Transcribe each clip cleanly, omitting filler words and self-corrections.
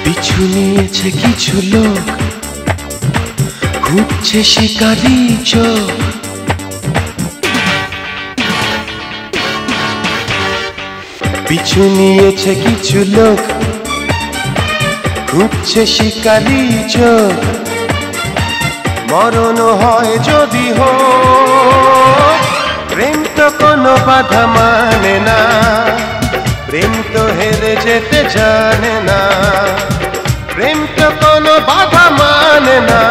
পিছু নিয়েছে কিছু লোক, খুঁজছে শিকারি চোখ। পিছু নিয়েছে কিছু লোক, খুঁজছে শিকারি চোখ। মরণ হয় যদি হোক, প্রেম তো কোনো বাধা মানে না। প্রেম তো হেরে যেতে জানে না, প্রেম তো কোনো বাধা মানে না।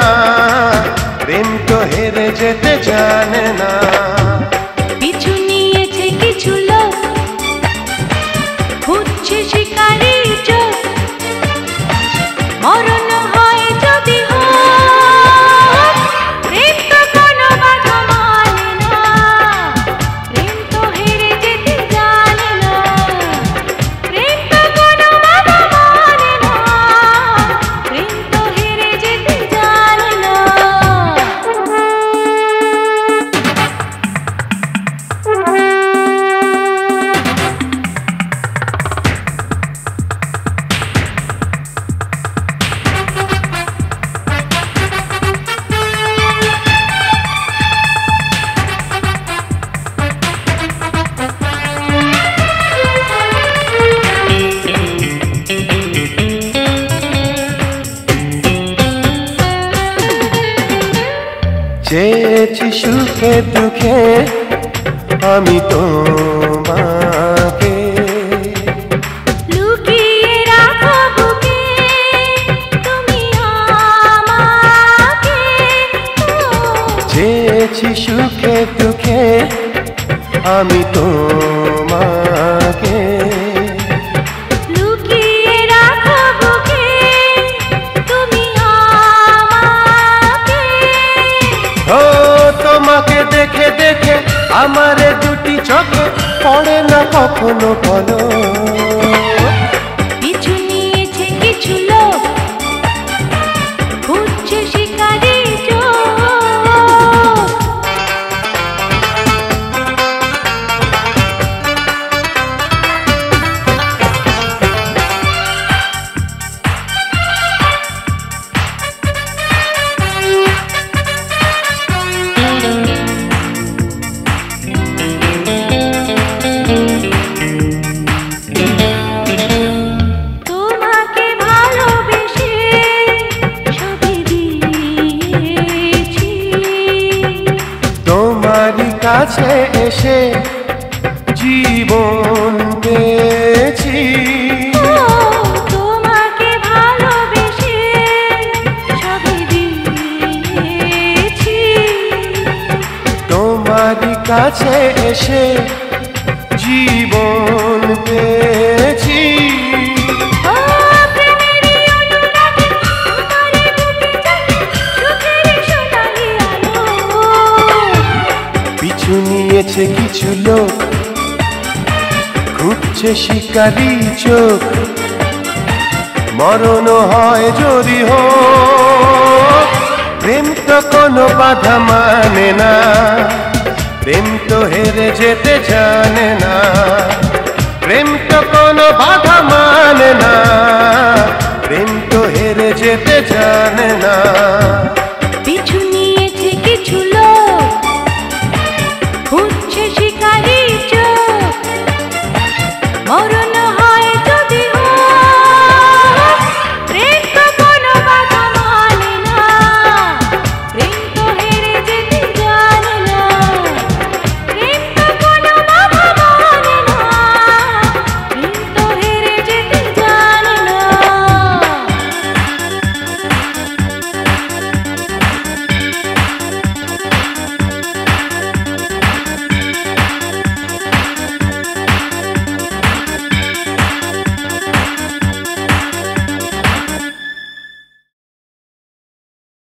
প্রেম তো হেরে যেতে জানে না। পিছু নিয়েছে কিছু লোক, খুঁজছে শিকারি চোখ। মরণ হয় যদি হোক, প্রেম তো কোনো বাধা মানে না। প্রেম তো হেরে যেতে জানে না, প্রেম তো কোনো বাধা মানে না। প্রেম তো হেরে যেতে জানে না। চেয়েছি সুখে দুঃখে আমি তোমাকে, লুকিয়ে রাখো বুকে তুমি আমাকে। চেয়েছি সুখে দুঃখে আমি তোমাকে। লুকিয়ে রাখো বুকে তুমি আমাকে। ও তোমাকে দেখে দেখে আমার দুটি চোখে পড়ে না কখনো বলো। পিছু নিয়েছে কিছু লোক, খুঁজছে শিকারি চোখ। তোমাকে ভালোবেসে সবই দিয়েছি, তোমারই কাছে এসে জীবন পেয়েছি। ও তোমাকে ভালোবেসে সবই দিয়েছি। তোমারই কাছে এসে জীবন পেয়েছি। ও প্রেমেরই অনুরাগে তোমারই বুকে জাগে সুখেরই সোনালি আলো। পিছু নিয়েছে কিছু লোক, খুঁজছে শিকারি চোখ। মরণ হয় যদি হোক, প্রেম তো কোনো বাধা মানে না। প্রেম তো হেরে যেতে জানে না, প্রেম তো কোনো বাধা মানে না। প্রেম তো হেরে যেতে জানে না।